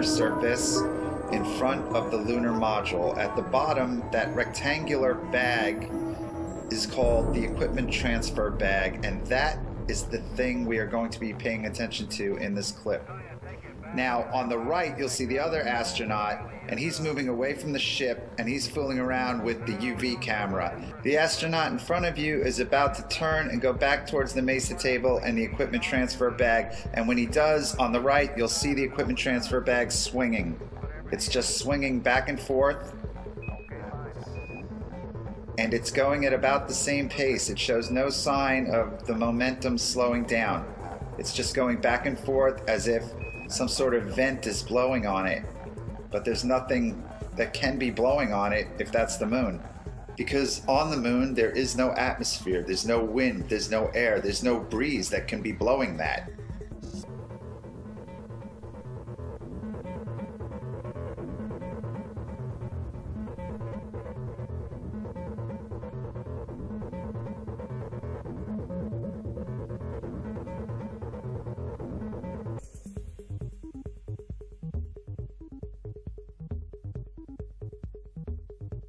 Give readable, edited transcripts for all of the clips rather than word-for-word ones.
Surface in front of the lunar module. At the bottom, that rectangular bag is called the equipment transfer bag, and that is the thing we are going to be paying attention to in this clip. Now, on the right, you'll see the other astronaut, and he's moving away from the ship, and he's fooling around with the UV camera. The astronaut in front of you is about to turn and go back towards the MESA table and the equipment transfer bag, and when he does, on the right, you'll see the equipment transfer bag swinging. It's just swinging back and forth, and it's going at about the same pace. It shows no sign of the momentum slowing down. It's just going back and forth as if some sort of vent is blowing on it, but there's nothing that can be blowing on it if that's the moon. Because on the moon there is no atmosphere, there's no wind, there's no air, there's no breeze that can be blowing that.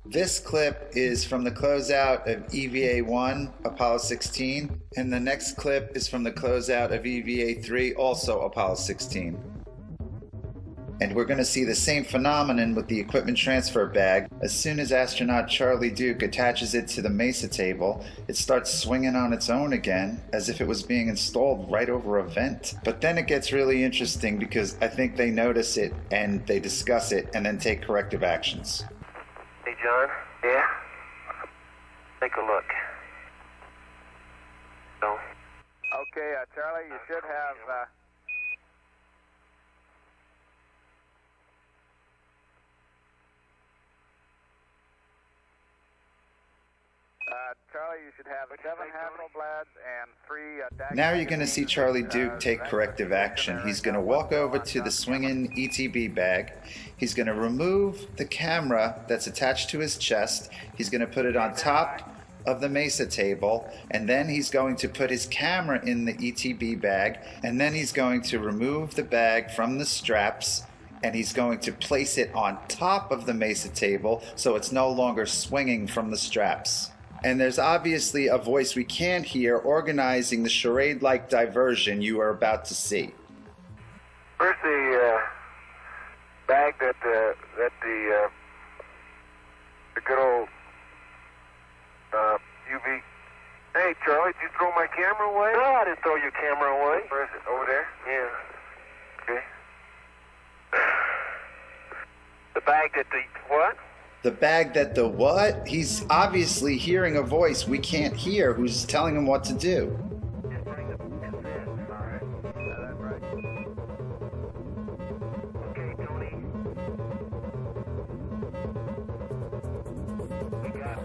This clip is from the closeout of EVA-1, Apollo 16, and the next clip is from the closeout of EVA-3, also Apollo 16. And we're going to see the same phenomenon with the equipment transfer bag. As soon as astronaut Charlie Duke attaches it to the MESA table, it starts swinging on its own again, as if it was being installed right over a vent. But then it gets really interesting because I think they notice it and they discuss it and then take corrective actions. Hey, John? Yeah? Take a look. No. Okay, Charlie, you should have... Charlie, you should have 7 Hasselblads and 3... Now you're going to see Charlie Duke take corrective action. He's going to walk over to the swinging ETB bag. He's going to remove the camera that's attached to his chest. He's going to put it on top of the Mesa table, and then he's going to put his camera in the ETB bag, and then he's going to remove the bag from the straps, and he's going to place it on top of the Mesa table so it's no longer swinging from the straps. And there's obviously a voice we can't hear organizing the charade-like diversion you are about to see. Where's the bag that the good old UV? Hey, Charlie, did you throw my camera away? No, I didn't throw your camera away. Where is it? Over there? Yeah. Okay. The bag that the what? The bag that the what? He's obviously hearing a voice we can't hear who's telling him what to do.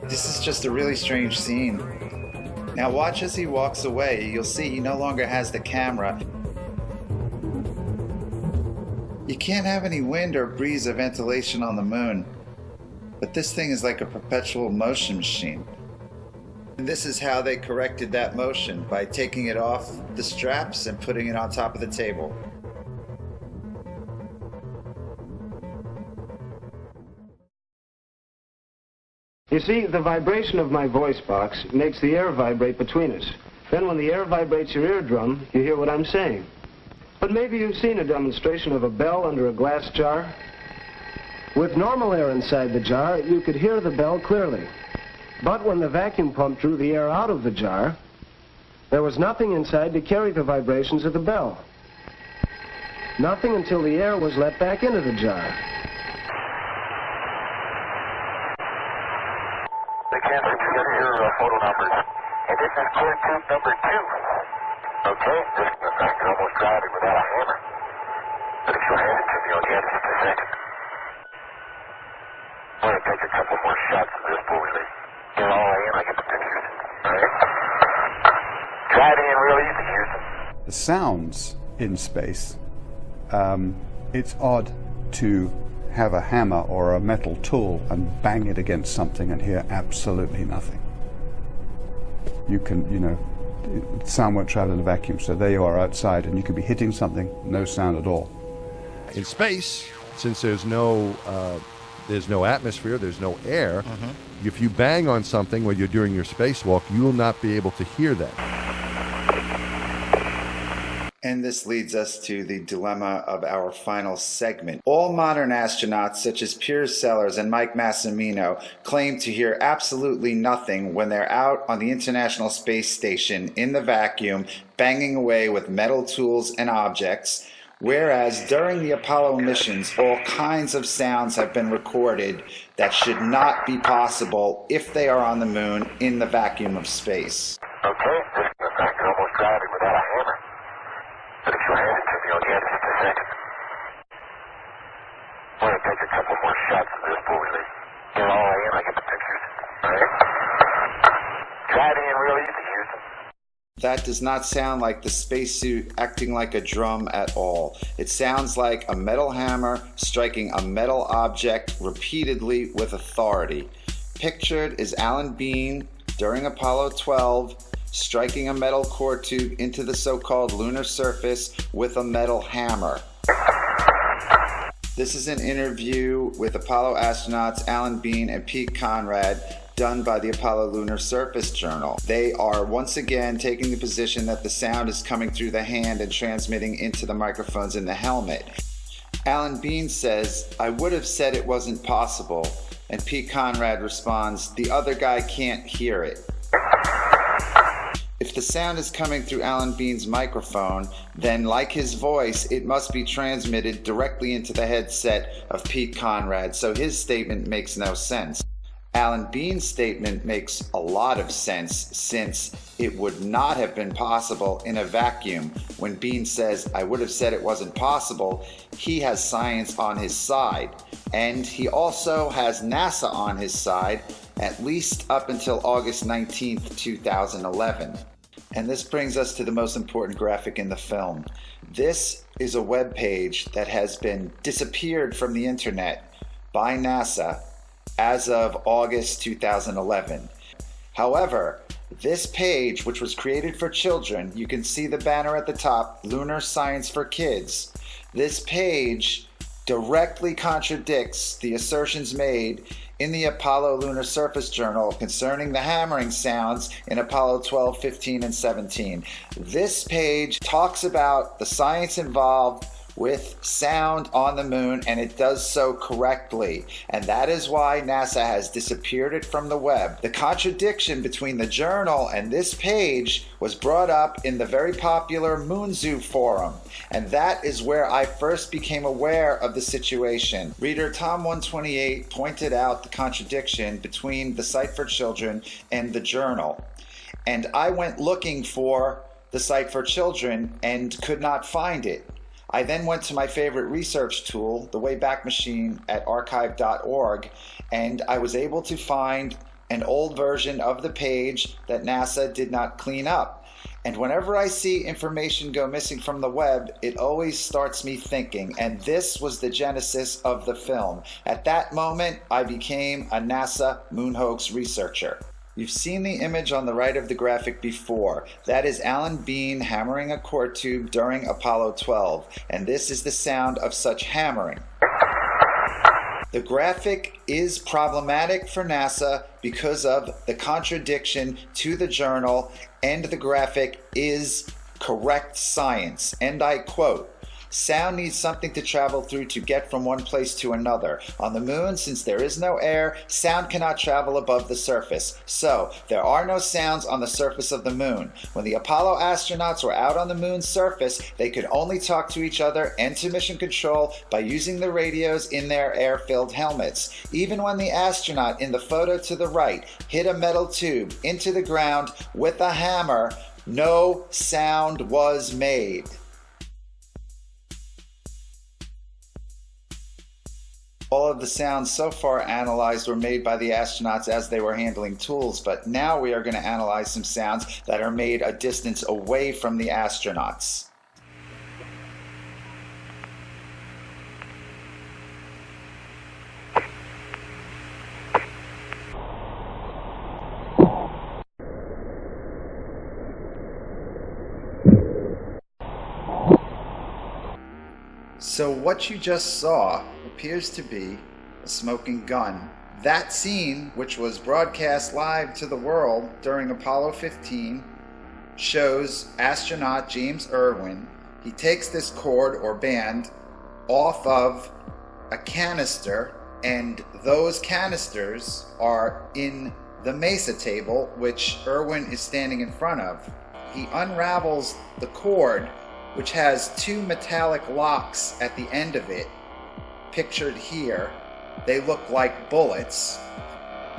This is just a really strange scene. Now watch as he walks away. You'll see he no longer has the camera. You can't have any wind or breeze or ventilation on the moon, but this thing is like a perpetual motion machine. And this is how they corrected that motion, by taking it off the straps and putting it on top of the table. You see, the vibration of my voice box makes the air vibrate between us. Then when the air vibrates your eardrum, you hear what I'm saying. But maybe you've seen a demonstration of a bell under a glass jar. With normal air inside the jar, you could hear the bell clearly. But when the vacuum pump drew the air out of the jar, there was nothing inside to carry the vibrations of the bell. Nothing until the air was let back into the jar. They can't together your photo numbers. And this is core tube number 2. Okay, this is I can almost grab it without a hammer. But if you'll hand it to me, I'll get it in a second. I'm going to take a couple more shots of this before we leave. Get all in, I get the pictures. Alright? Try it in real easy, Houston. The sounds in space, it's odd to have a hammer or a metal tool and bang it against something and hear absolutely nothing. You can, sound won't travel in a vacuum, so there you are outside and you could be hitting something, no sound at all. In space, since there's no atmosphere, there's no air, if you bang on something while you're doing your spacewalk, you will not be able to hear that. And this leads us to the dilemma of our final segment. All modern astronauts, such as Piers Sellers and Mike Massimino, claim to hear absolutely nothing when they're out on the International Space Station in the vacuum, banging away with metal tools and objects, whereas during the Apollo missions, all kinds of sounds have been recorded that should not be possible if they are on the moon in the vacuum of space. Okay, this is I can almost grab it without a hammer. But if you'll hand it to me, I'll get it in a second. I'm going to take a couple more shots of this before we leave. Get all in, I get the pictures. Alright? Try it in real easy, Houston. That does not sound like the spacesuit acting like a drum at all. It sounds like a metal hammer striking a metal object repeatedly with authority. Pictured is Alan Bean during Apollo 12 striking a metal core tube into the so-called lunar surface with a metal hammer. This is an interview with Apollo astronauts Alan Bean and Pete Conrad done by the Apollo Lunar Surface Journal. They are once again taking the position that the sound is coming through the hand and transmitting into the microphones in the helmet. Alan Bean says, "I would have said it wasn't possible," and Pete Conrad responds, "The other guy can't hear it." If the sound is coming through Alan Bean's microphone, then like his voice, it must be transmitted directly into the headset of Pete Conrad, so his statement makes no sense. Alan Bean's statement makes a lot of sense, since it would not have been possible in a vacuum. When Bean says, "I would have said it wasn't possible," he has science on his side. And he also has NASA on his side, at least up until August 19th, 2011. And this brings us to the most important graphic in the film. This is a web page that has been disappeared from the internet by NASA as of August 2011. However, this page, which was created for children, you can see the banner at the top, Lunar Science for Kids. This page directly contradicts the assertions made in the Apollo Lunar Surface Journal concerning the hammering sounds in Apollo 12, 15, and 17. This page talks about the science involved with sound on the moon, and it does so correctly. And that is why NASA has disappeared it from the web. The contradiction between the journal and this page was brought up in the very popular Moon Zoo forum, and that is where I first became aware of the situation. Reader Tom128 pointed out the contradiction between the site for children and the journal, and I went looking for the site for children and could not find it. I then went to my favorite research tool, the Wayback Machine at archive.org, and I was able to find an old version of the page that NASA did not clean up. And whenever I see information go missing from the web, it always starts me thinking, and this was the genesis of the film. At that moment, I became a NASA moon hoax researcher. You've seen the image on the right of the graphic before. That is Alan Bean hammering a core tube during Apollo 12, and this is the sound of such hammering. The graphic is problematic for NASA because of the contradiction to the journal, and the graphic is correct science. And I quote, "Sound needs something to travel through to get from one place to another. On the moon, since there is no air, sound cannot travel above the surface. So, there are no sounds on the surface of the moon. When the Apollo astronauts were out on the moon's surface, they could only talk to each other and to mission control by using the radios in their air-filled helmets. Even when the astronaut in the photo to the right hit a metal tube into the ground with a hammer, no sound was made." All of the sounds so far analyzed were made by the astronauts as they were handling tools, but now we are going to analyze some sounds that are made a distance away from the astronauts. So what you just saw appears to be a smoking gun. That scene, which was broadcast live to the world during Apollo 15, shows astronaut James Irwin. He takes this cord or band off of a canister, and those canisters are in the mesa table, which Irwin is standing in front of. He unravels the cord, which has two metallic locks at the end of it, pictured here. They look like bullets.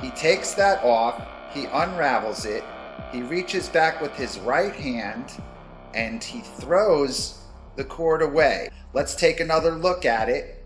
He takes that off, he unravels it, he reaches back with his right hand, and he throws the cord away. Let's take another look at it.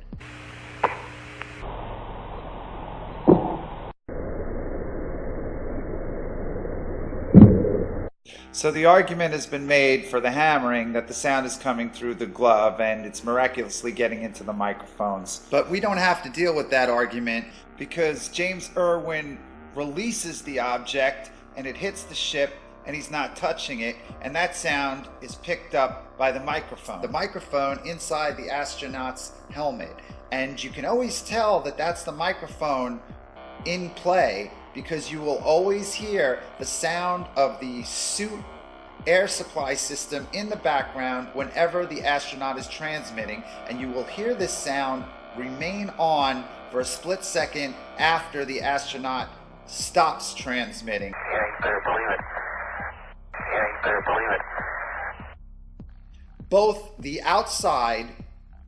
So the argument has been made for the hammering that the sound is coming through the glove and it's miraculously getting into the microphones. But we don't have to deal with that argument because James Irwin releases the object and it hits the ship and he's not touching it, and that sound is picked up by the microphone inside the astronaut's helmet. And you can always tell that that's the microphone in play because you will always hear the sound of the suit air supply system in the background whenever the astronaut is transmitting, and you will hear this sound remain on for a split second after the astronaut stops transmitting. Yeah, you better believe it. Yeah, you better believe it. Both the outside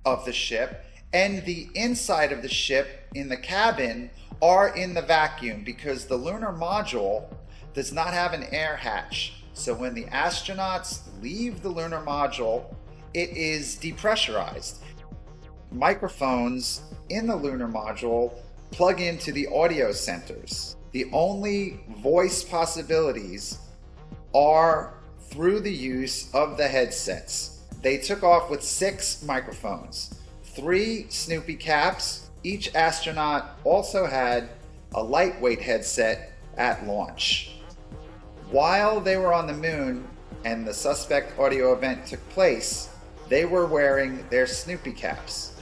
of the ship and the inside of the ship in the cabin are in the vacuum because the lunar module does not have an air hatch. So when the astronauts leave the lunar module, it is depressurized. Microphones in the lunar module plug into the audio centers. The only voice possibilities are through the use of the headsets. They took off with 6 microphones, 3 Snoopy caps. Each astronaut also had a lightweight headset at launch. While they were on the moon and the suspect audio event took place, they were wearing their Snoopy caps.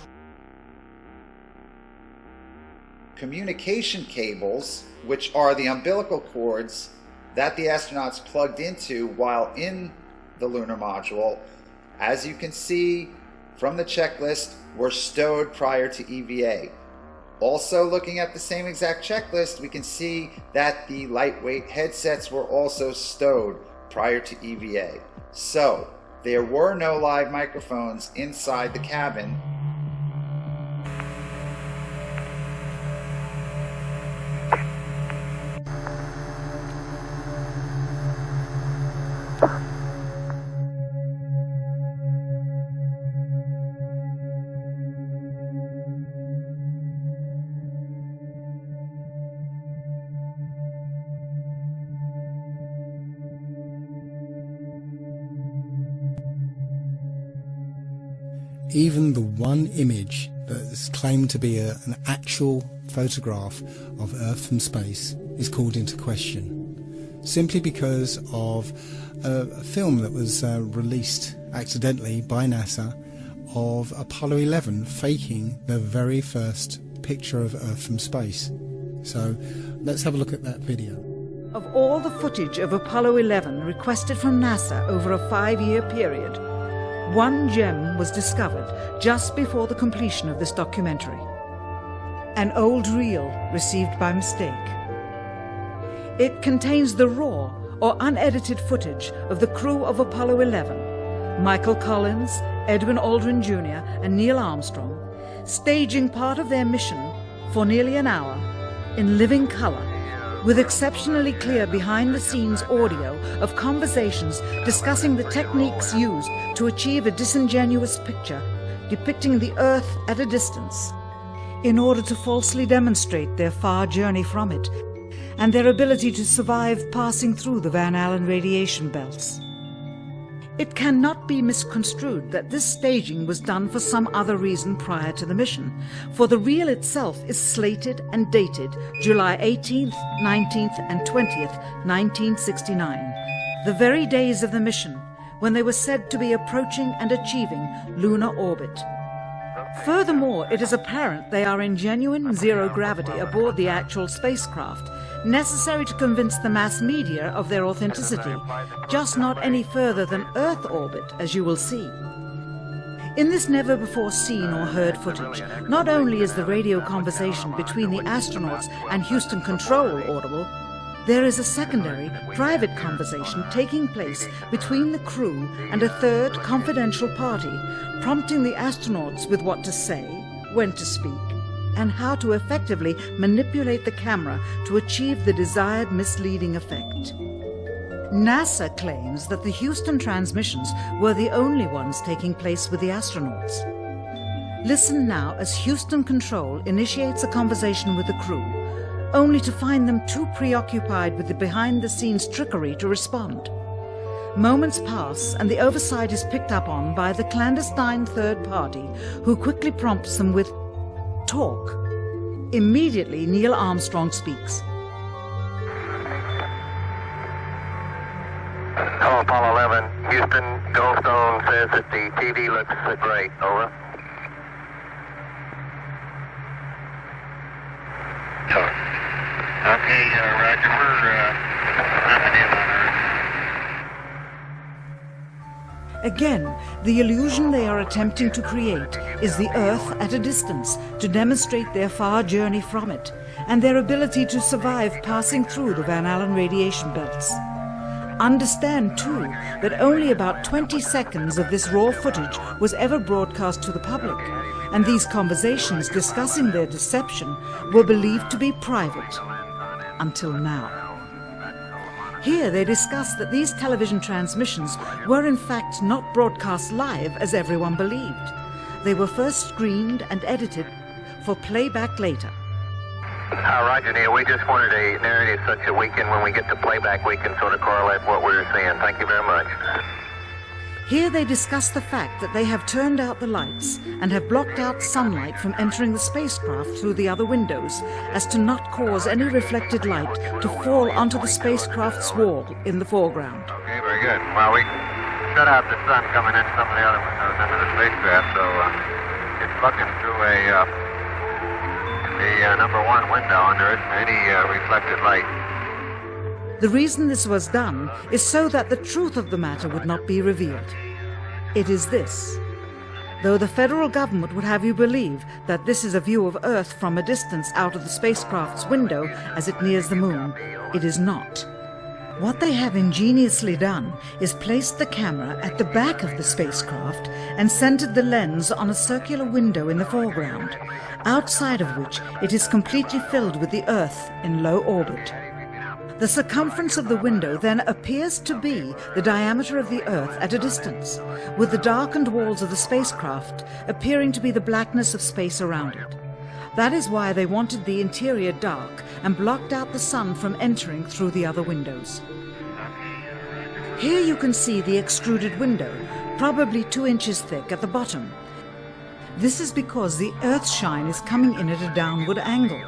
Communication cables, which are the umbilical cords that the astronauts plugged into while in the lunar module, as you can see from the checklist, were stowed prior to EVA. Also, looking at the same exact checklist, we can see that the lightweight headsets were also stowed prior to EVA. So, there were no live microphones inside the cabin. Even the one image that is claimed to be an actual photograph of Earth from space is called into question, simply because of a film that was released accidentally by NASA of Apollo 11 faking the very first picture of Earth from space. So let's have a look at that video. Of all the footage of Apollo 11 requested from NASA over a 5-year period, one gem was discovered just before the completion of this documentary. An old reel received by mistake. It contains the raw or unedited footage of the crew of Apollo 11, Michael Collins, Edwin Aldrin Jr. and Neil Armstrong, staging part of their mission for nearly an hour in living color, with exceptionally clear behind-the-scenes audio of conversations discussing the techniques used to achieve a disingenuous picture depicting the Earth at a distance, in order to falsely demonstrate their far journey from it and their ability to survive passing through the Van Allen radiation belts. It cannot be misconstrued that this staging was done for some other reason prior to the mission, for the reel itself is slated and dated July 18th, 19th and 20th, 1969, the very days of the mission when they were said to be approaching and achieving lunar orbit. Furthermore, it is apparent they are in genuine zero gravity aboard the actual spacecraft, necessary to convince the mass media of their authenticity, just not any further than Earth orbit, as you will see. In this never-before-seen or heard footage, not only is the radio conversation between the astronauts and Houston Control audible, there is a secondary, private conversation taking place between the crew and a third confidential party, prompting the astronauts with what to say, when to speak, and how to effectively manipulate the camera to achieve the desired misleading effect. NASA claims that the Houston transmissions were the only ones taking place with the astronauts. Listen now as Houston Control initiates a conversation with the crew, only to find them too preoccupied with the behind-the-scenes trickery to respond. Moments pass and the oversight is picked up on by the clandestine third party, who quickly prompts them with talk. Immediately, Neil Armstrong speaks. Hello, Apollo 11. Houston, Goldstone says that the TV looks great. Over. Okay, Roger. We're wrapping in on Earth. Again, the illusion they are attempting to create is the Earth at a distance to demonstrate their far journey from it and their ability to survive passing through the Van Allen radiation belts. Understand, too, that only about 20 seconds of this raw footage was ever broadcast to the public, and these conversations discussing their deception were believed to be private, until now. Here they discuss that these television transmissions were in fact not broadcast live as everyone believed. They were first screened and edited for playback later. Roger, Neil. We just wanted a narrative such that we can, when we get to playback, we can sort of correlate what we were seeing. Thank you very much. Here they discuss the fact that they have turned out the lights and have blocked out sunlight from entering the spacecraft through the other windows, as to not cause any reflected light to fall onto the spacecraft's wall in the foreground. Okay, very good. Well, we shut out the sun coming in some of the other windows into the spacecraft, so it's looking through the number one window, and there isn't any reflected light. The reason this was done is so that the truth of the matter would not be revealed. It is this. Though the federal government would have you believe that this is a view of Earth from a distance out of the spacecraft's window as it nears the moon, it is not. What they have ingeniously done is placed the camera at the back of the spacecraft and centered the lens on a circular window in the foreground, outside of which it is completely filled with the Earth in low orbit. The circumference of the window then appears to be the diameter of the Earth at a distance, with the darkened walls of the spacecraft appearing to be the blackness of space around it. That is why they wanted the interior dark and blocked out the sun from entering through the other windows. Here you can see the extruded window, probably 2 inches thick at the bottom. This is because the Earth's shine is coming in at a downward angle.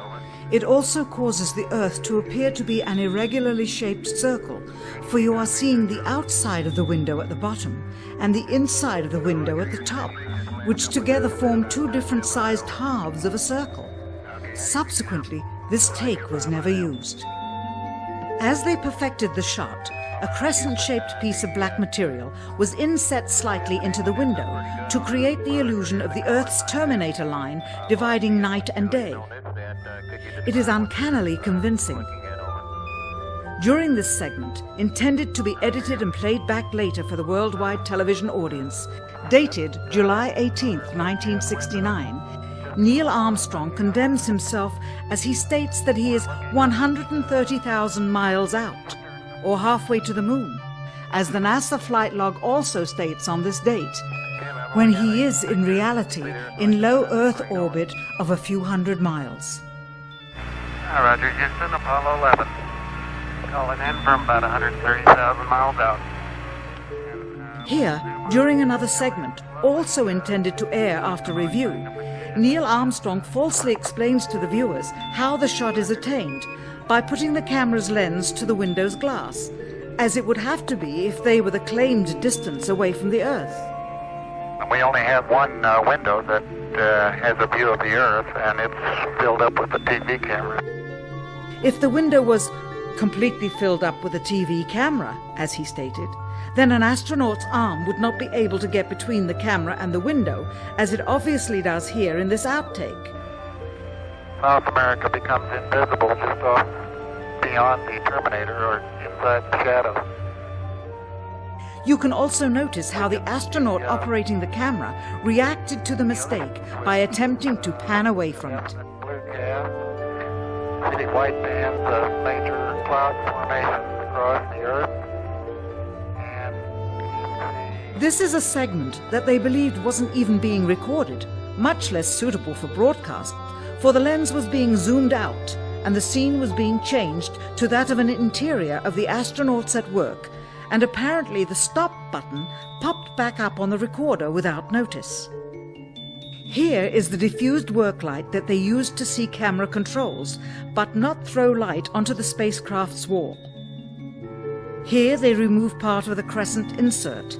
It also causes the Earth to appear to be an irregularly shaped circle, for you are seeing the outside of the window at the bottom and the inside of the window at the top, which together form 2 different sized halves of a circle. Subsequently, this take was never used. As they perfected the shot, a crescent-shaped piece of black material was inset slightly into the window to create the illusion of the Earth's terminator line dividing night and day. It is uncannily convincing. During this segment, intended to be edited and played back later for the worldwide television audience, dated July 18, 1969, Neil Armstrong condemns himself as he states that he is 130,000 miles out, or halfway to the moon, as the NASA flight log also states on this date, when he is in reality in low Earth orbit of a few hundred miles. Roger, Houston, Apollo 11. Calling in from about 130,000 miles out. Here, during another segment, also intended to air after review, Neil Armstrong falsely explains to the viewers how the shot is attained by putting the camera's lens to the window's glass, as it would have to be if they were the claimed distance away from the Earth. We only have one window that has a view of the Earth, and it's filled up with the TV camera. If the window was completely filled up with a TV camera, as he stated, then an astronaut's arm would not be able to get between the camera and the window, as it obviously does here in this outtake. South America becomes invisible just off beyond the Terminator or inside the shadow. You can also notice how the astronaut operating the camera reacted to the mistake by attempting to pan away from it. Blue gas, city white bands of major cloud formations across the Earth. This is a segment that they believed wasn't even being recorded, much less suitable for broadcast, for the lens was being zoomed out and the scene was being changed to that of an interior of the astronauts at work, and apparently the stop button popped back up on the recorder without notice. Here is the diffused work light that they used to see camera controls, but not throw light onto the spacecraft's wall. Here they remove part of the crescent insert.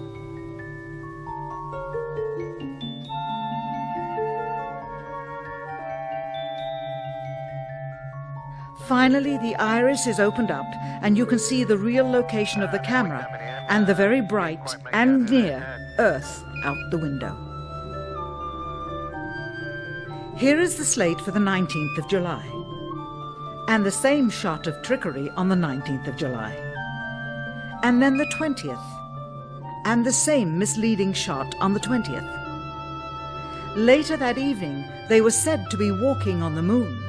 Finally, the iris is opened up and you can see the real location of the camera and the very bright and near Earth out the window. Here is the slate for the 19th of July, and the same shot of trickery on the 19th of July, and then the 20th, and the same misleading shot on the 20th. Later that evening, they were said to be walking on the moon.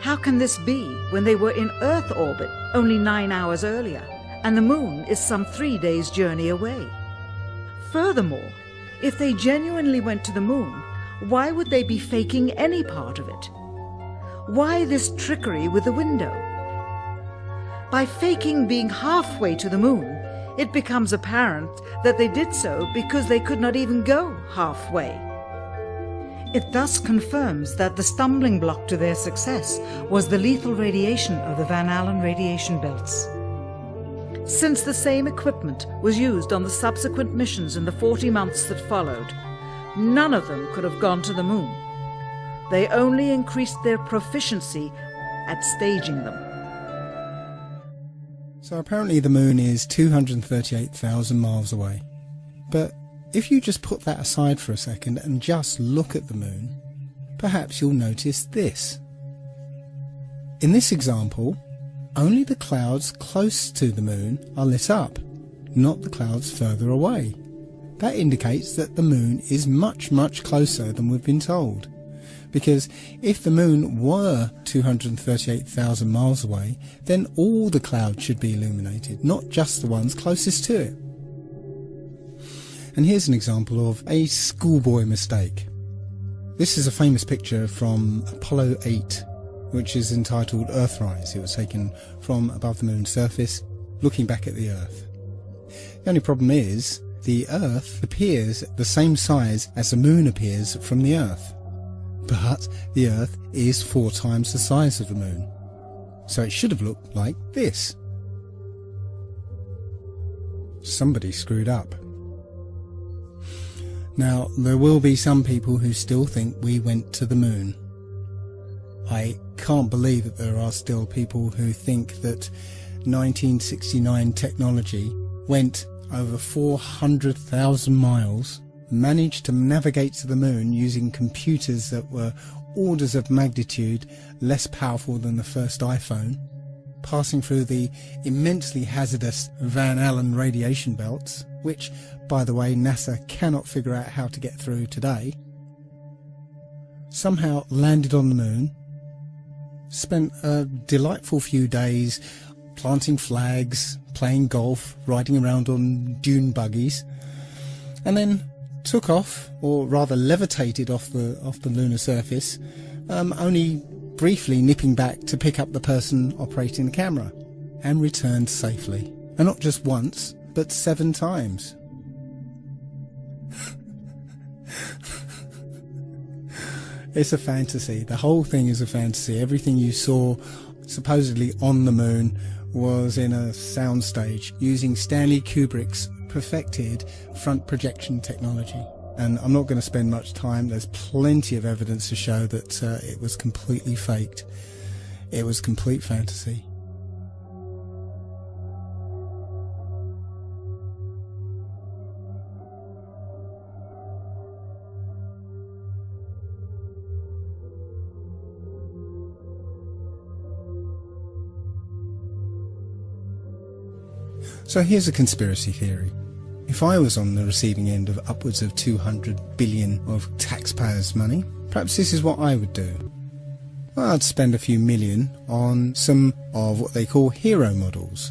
How can this be when they were in Earth orbit only 9 hours earlier, and the moon is some 3 days' journey away? Furthermore, if they genuinely went to the moon, why would they be faking any part of it? Why this trickery with the window? By faking being halfway to the moon, it becomes apparent that they did so because they could not even go halfway. It thus confirms that the stumbling block to their success was the lethal radiation of the Van Allen radiation belts. Since the same equipment was used on the subsequent missions in the 40 months that followed, none of them could have gone to the moon. They only increased their proficiency at staging them. So apparently the moon is 238,000 miles away. But if you just put that aside for a second and just look at the moon, perhaps you'll notice this. In this example, only the clouds close to the moon are lit up, not the clouds further away. That indicates that the moon is much, much closer than we've been told. Because if the moon were 238,000 miles away, then all the clouds should be illuminated, not just the ones closest to it. And here's an example of a schoolboy mistake. This is a famous picture from Apollo 8, which is entitled Earthrise. It was taken from above the moon's surface, looking back at the Earth. The only problem is, the Earth appears the same size as the moon appears from the Earth. But the Earth is 4 times the size of the moon. So it should have looked like this. Somebody screwed up. Now, there will be some people who still think we went to the moon. I can't believe that there are still people who think that 1969 technology went over 400,000 miles, managed to navigate to the moon using computers that were orders of magnitude less powerful than the first iPhone, passing through the immensely hazardous Van Allen radiation belts, which, by the way, NASA cannot figure out how to get through today, somehow landed on the moon, spent a delightful few days planting flags, playing golf, riding around on dune buggies, and then took off, or rather levitated off the lunar surface, only briefly nipping back to pick up the person operating the camera, and returned safely. And not just once, but 7 times. It's a fantasy. The whole thing is a fantasy. Everything you saw supposedly on the moon was in a soundstage using Stanley Kubrick's perfected front projection technology. And I'm not going to spend much time. There's plenty of evidence to show that it was completely faked. It was complete fantasy. So here's a conspiracy theory. If I was on the receiving end of upwards of 200 billion of taxpayers' money, perhaps this is what I would do. Well, I'd spend a few million on some of what they call hero models.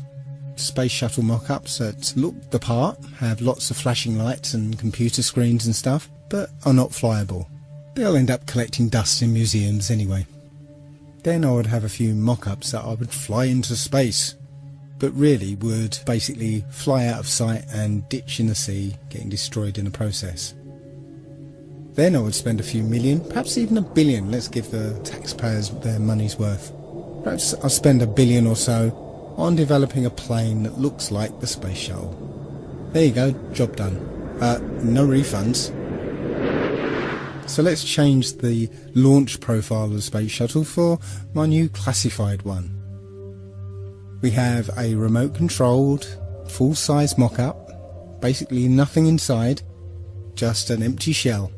Space shuttle mock-ups that look the part, have lots of flashing lights and computer screens and stuff, but are not flyable. They'll end up collecting dust in museums anyway. Then I would have a few mock-ups that I would fly into space, but really would basically fly out of sight and ditch in the sea, getting destroyed in the process. Then I would spend a few million, perhaps even a billion. Let's give the taxpayers their money's worth. Perhaps I'll spend $1 billion or so on developing a plane that looks like the space shuttle. There you go, job done. No refunds. So let's change the launch profile of the space shuttle for my new classified one. We have a remote controlled, full-size mock-up, basically nothing inside, just an empty shell.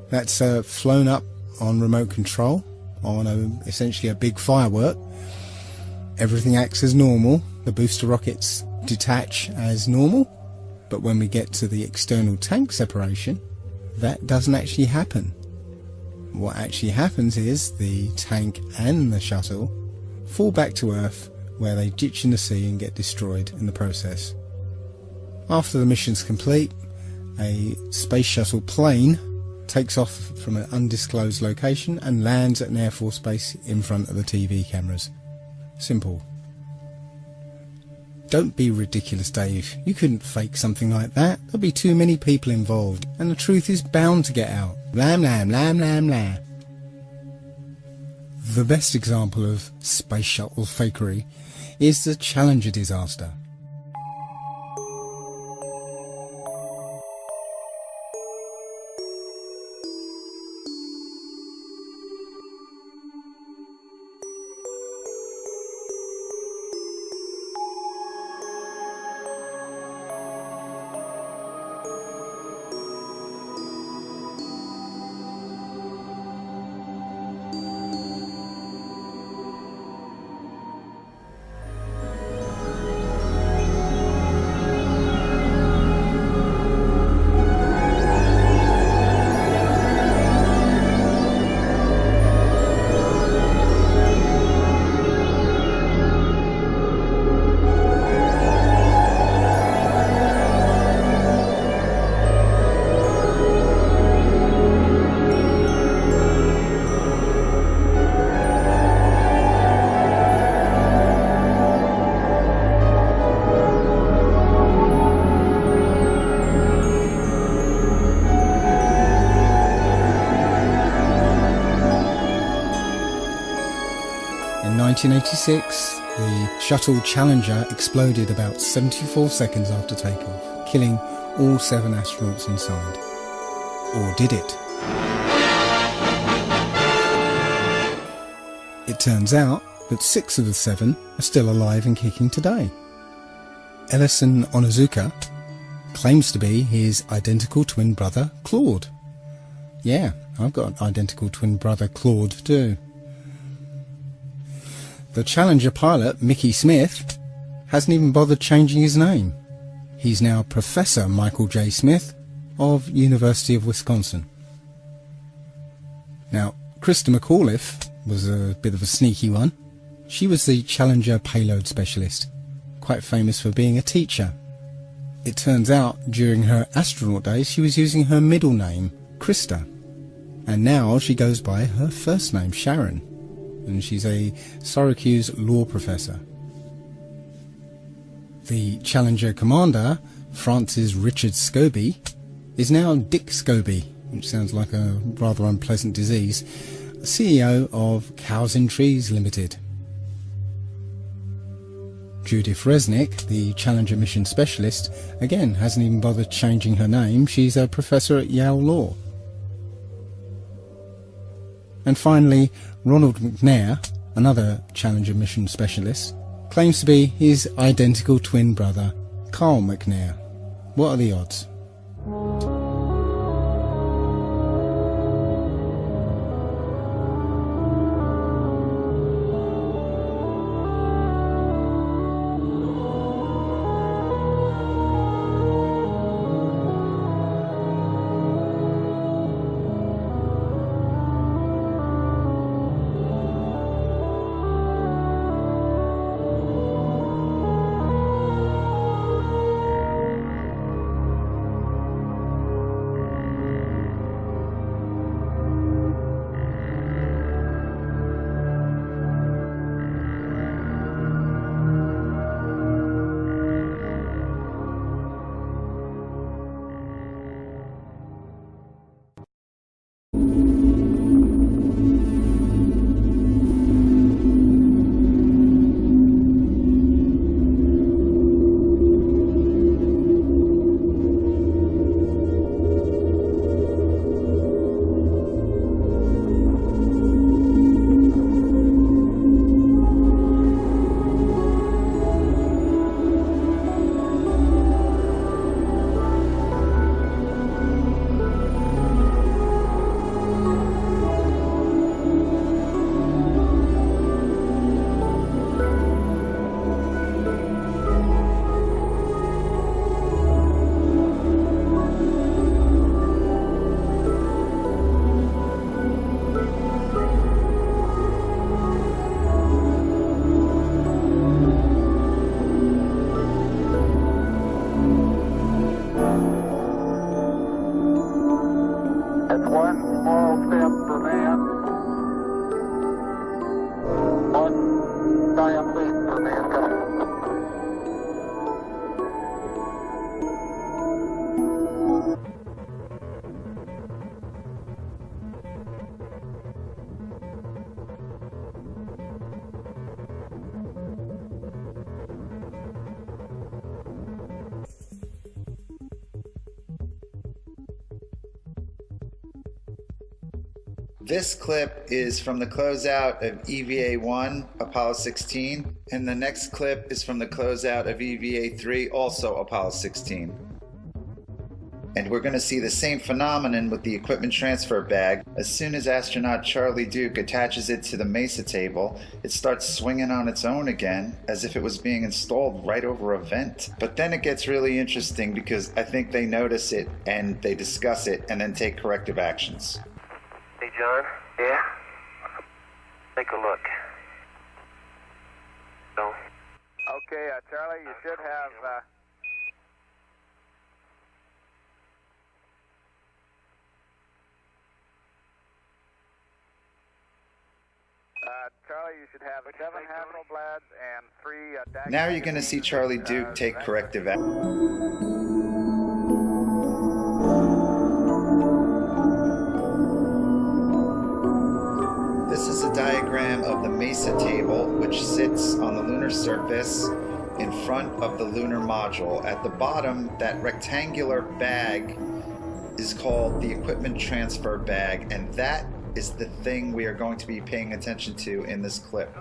That's flown up on remote control, on essentially a big firework. Everything acts as normal, the booster rockets detach as normal, but when we get to the external tank separation, that doesn't actually happen. What actually happens is the tank and the shuttle fall back to Earth, where they ditch in the sea and get destroyed in the process. After the mission's complete, a space shuttle plane takes off from an undisclosed location and lands at an Air Force base in front of the TV cameras. Simple. Don't be ridiculous, Dave. You couldn't fake something like that. There'll be too many people involved, and the truth is bound to get out. Lam lam lam lam lam. The best example of space shuttle fakery is the Challenger disaster. In 1986, the shuttle Challenger exploded about 74 seconds after takeoff, killing all 7 astronauts inside. Or did it? It turns out that 6 of the 7 are still alive and kicking today. Ellison Onizuka claims to be his identical twin brother, Claude. Yeah, I've got an identical twin brother, Claude, too. The Challenger pilot, Mickey Smith, hasn't even bothered changing his name. He's now Professor Michael J. Smith of University of Wisconsin. Now, Krista McAuliffe was a bit of a sneaky one. She was the Challenger payload specialist, quite famous for being a teacher. It turns out during her astronaut days she was using her middle name, Krista, and now she goes by her first name, Sharon, and she's a Syracuse law professor. The Challenger commander, Francis Richard Scobie, is now Dick Scobie, which sounds like a rather unpleasant disease, CEO of Cows in Trees Limited. Judith Resnick, the Challenger mission specialist, again hasn't even bothered changing her name. She's a professor at Yale Law. And finally, Ronald McNair, another Challenger mission specialist, claims to be his identical twin brother, Carl McNair. What are the odds? This clip is from the closeout of EVA-1, Apollo 16, and the next clip is from the closeout of EVA-3, also Apollo 16. And we're going to see the same phenomenon with the equipment transfer bag. As soon as astronaut Charlie Duke attaches it to the MESA table, it starts swinging on its own again, as if it was being installed right over a vent. But then it gets really interesting because I think they notice it and they discuss it and then take corrective actions. Hey, John? Yeah? Take a look. No. Okay, Charlie, you should have... Charlie, you should have 7 Hasselblads and 3... Now you're going to see Charlie Duke take corrective action. This is a diagram of the MESA table, which sits on the lunar surface in front of the lunar module. At the bottom, that rectangular bag is called the equipment transfer bag, and that is the thing we are going to be paying attention to in this clip.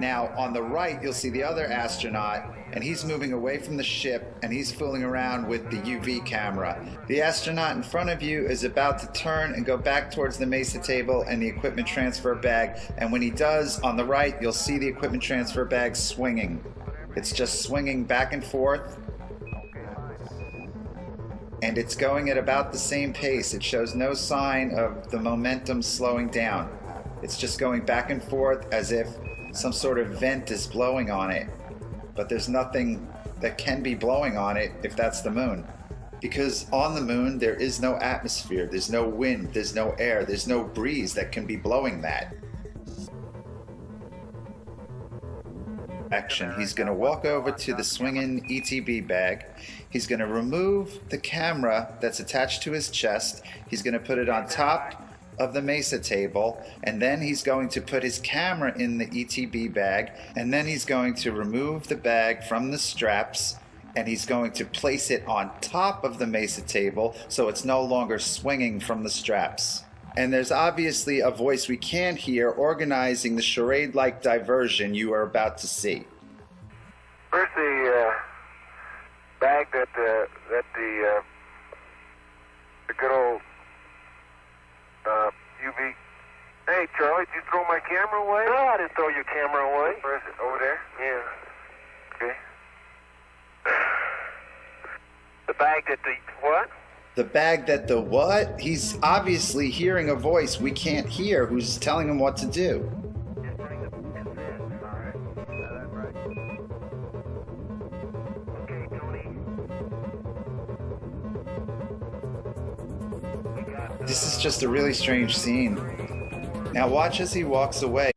Now, on the right, you'll see the other astronaut, and he's moving away from the ship, and he's fooling around with the UV camera. The astronaut in front of you is about to turn and go back towards the MESA table and the equipment transfer bag, and when he does, on the right, you'll see the equipment transfer bag swinging. It's just swinging back and forth, and it's going at about the same pace. It shows no sign of the momentum slowing down. It's just going back and forth as if some sort of vent is blowing on it, but there's nothing that can be blowing on it if that's the moon. Because on the moon, there is no atmosphere, there's no wind, there's no air, there's no breeze that can be blowing that. Action. He's going to walk over to the swinging ETB bag. He's going to remove the camera that's attached to his chest. He's going to put it on top of the MESA table, and then he's going to put his camera in the ETB bag, and then he's going to remove the bag from the straps, and he's going to place it on top of the MESA table so it's no longer swinging from the straps. And there's obviously a voice we can't hear organizing the charade-like diversion you are about to see. Where's the bag that the good old UV... Hey, Charlie, did you throw my camera away? No, I didn't throw your camera away. Where is it? Over there? Yeah. Okay. The bag that the... what? The bag that the what? He's obviously hearing a voice we can't hear who's telling him what to do. This is just a really strange scene. Now watch as he walks away.